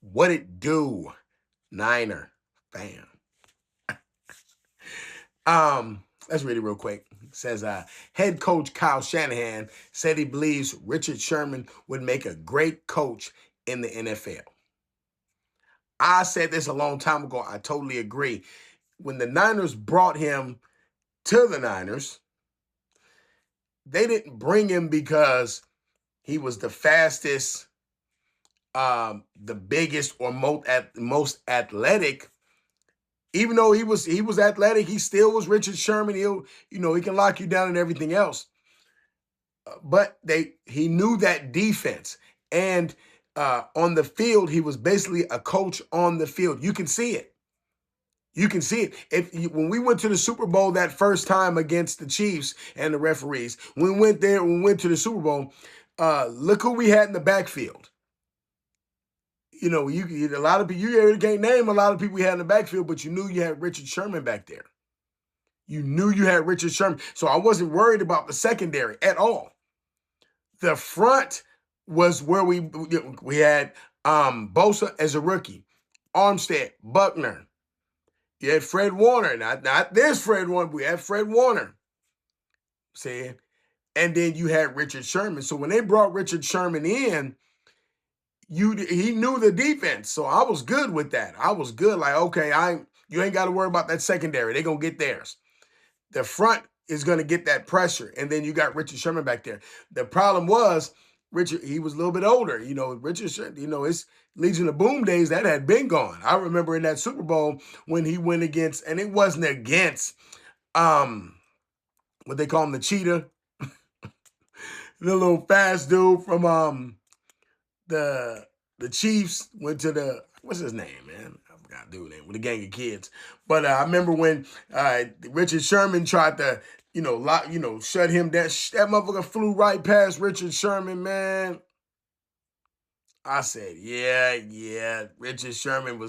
What it do, Niner fam? Let's read it real quick. It says, head coach Kyle Shanahan said he believes Richard Sherman would make a great coach in the NFL. I said this a long time ago. I totally agree. When the Niners brought him to the Niners, they didn't bring him because he was the fastest, the biggest, or most athletic. Even though he was athletic, he still was Richard Sherman. He can lock you down and everything else. But he knew that defense, and on the field, he was basically a coach on the field. You can see it. You can see it. When we went to the Super Bowl that first time against the Chiefs and the referees, when we went to the Super Bowl, look who we had in the backfield. A lot of people, you can't name a lot of people we had in the backfield, but you knew you had Richard Sherman back there. You knew you had Richard Sherman. So I wasn't worried about the secondary at all. The front was where we had Bosa as a rookie, Armstead, Buckner. You had Fred Warner, not this Fred Warner. We had Fred Warner. Saying, and then you had Richard Sherman. So when they brought Richard Sherman in, he knew the defense. So I was good with that. I was good. Like, okay, you ain't got to worry about that secondary. They're gonna get theirs. The front is gonna get that pressure, and then you got Richard Sherman back there. The problem was Richard. He was a little bit older. Richard Sherman. His Legion of Boom days that had been gone. I remember in that Super Bowl when he went against, and it wasn't against what they call him, the cheetah, the little fast dude from the Chiefs. Went to the, what's his name, man? I forgot the dude's name, with a gang of kids. But I remember when Richard Sherman tried to shut him down. That motherfucker flew right past Richard Sherman, man. I said, yeah. Richard Sherman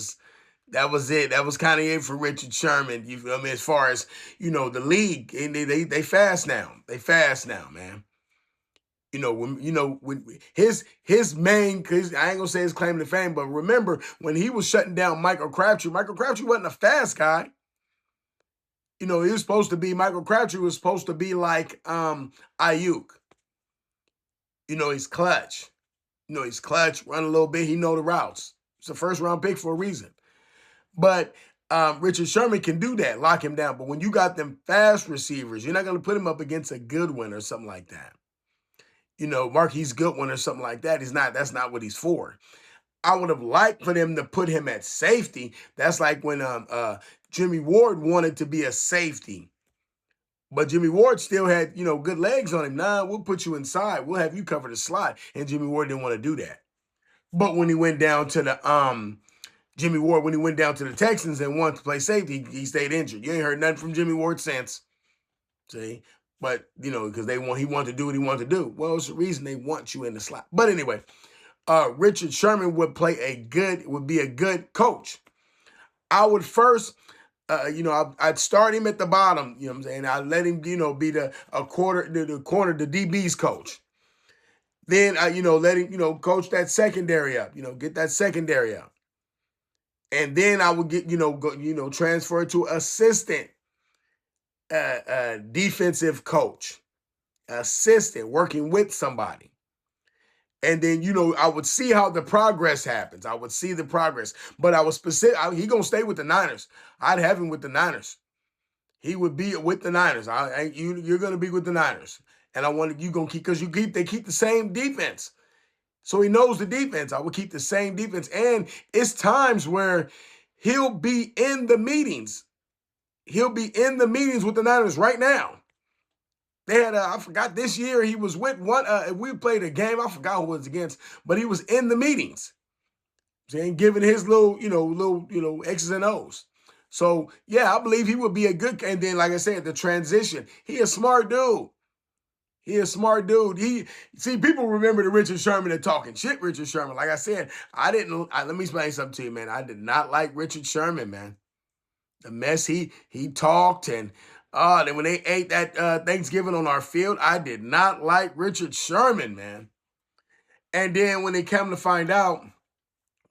that was it. That was kind of it for Richard Sherman. You feel me? As far as, the league, and they fast now. They fast now, man. When his main, cause I ain't gonna say his claim to fame, but remember when he was shutting down Michael Crabtree wasn't a fast guy. He was supposed to be, Michael Crabtree was supposed to be like Ayuk. He's clutch. He's clutch, run a little bit, he know the routes. It's a first round pick for a reason. But Richard Sherman can do that, lock him down. But when you got them fast receivers, you're not gonna put him up against a Goodwin or something like that. Marquise Goodwin or something like that. That's not what he's for. I would have liked for them to put him at safety. That's like when Jimmy Ward wanted to be a safety. But Jimmy Ward still had, good legs on him. Nah, we'll put you inside. We'll have you cover the slot. And Jimmy Ward didn't want to do that. But when he went down to the when he went down to the Texans and wanted to play safety, he stayed injured. You ain't heard nothing from Jimmy Ward since. See? But, because he wanted to do what he wanted to do. Well, it's the reason they want you in the slot. But anyway, Richard Sherman would be a good coach. I would first, I'd start him at the bottom, you know what I'm saying? I'd let him, be the DB's coach. Then, let him, coach that secondary up, get that secondary up. And then I would get, transfer to assistant defensive coach, assistant, working with somebody. And then, I would see how the progress happens. I would see the progress. But I was specific. He going to stay with the Niners. I'd have him with the Niners. He would be with the Niners. You're going to be with the Niners. And I wanted you going to keep, because they keep the same defense. So he knows the defense. I would keep the same defense. And it's times where he'll be in the meetings. He'll be in the meetings with the Niners right now. They had, I forgot this year, he was with one, we played a game, I forgot who it was against, but he was in the meetings. Saying, giving his little X's and O's. So, yeah, I believe he would be a good, and then, like I said, the transition. He a smart dude. People remember the Richard Sherman and talking shit Richard Sherman. Like I said, let me explain something to you, man. I did not like Richard Sherman, man. The mess he talked, and then when they ate that Thanksgiving on our field, I did not like Richard Sherman, man. And then when they come to find out,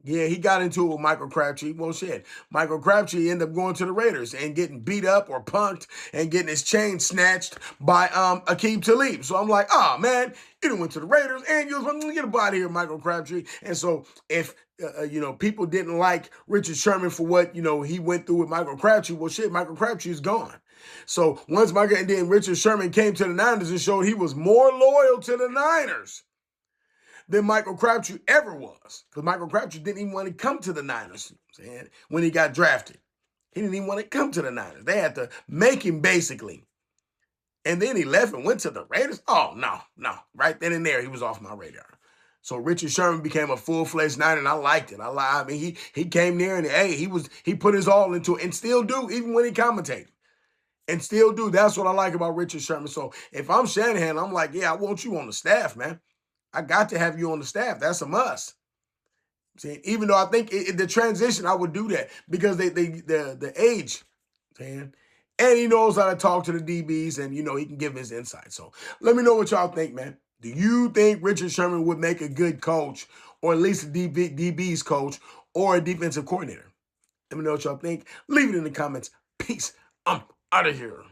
Yeah, he got into it with Michael Crabtree. Well, shit, Michael Crabtree ended up going to the Raiders and getting beat up or punked and getting his chain snatched by Aqib Talib. So I'm like, oh, man, you done went to the Raiders and you was get up out of here, Michael Crabtree. And so if, people didn't like Richard Sherman for what, he went through with Michael Crabtree, well, shit, Michael Crabtree's gone. So once and then Richard Sherman came to the Niners and showed he was more loyal to the Niners than Michael Crabtree ever was. Because Michael Crabtree didn't even want to come to the Niners, when he got drafted. He didn't even want to come to the Niners. They had to make him, basically. And then he left and went to the Raiders. Oh, no. Right then and there, he was off my radar. So Richard Sherman became a full-fledged Niner, and I liked it. I mean, he came there, and hey, he put his all into it, and still do, even when he commentated. And still do. That's what I like about Richard Sherman. So if I'm Shanahan, I'm like, yeah, I want you on the staff, man. I got to have you on the staff. That's a must. See, even though I think the transition, I would do that because the age, and he knows how to talk to the DBs, and he can give his insight. So let me know what y'all think, man. Do you think Richard Sherman would make a good coach, or at least a DB's coach, or a defensive coordinator? Let me know what y'all think. Leave it in the comments. Peace. I'm out of here.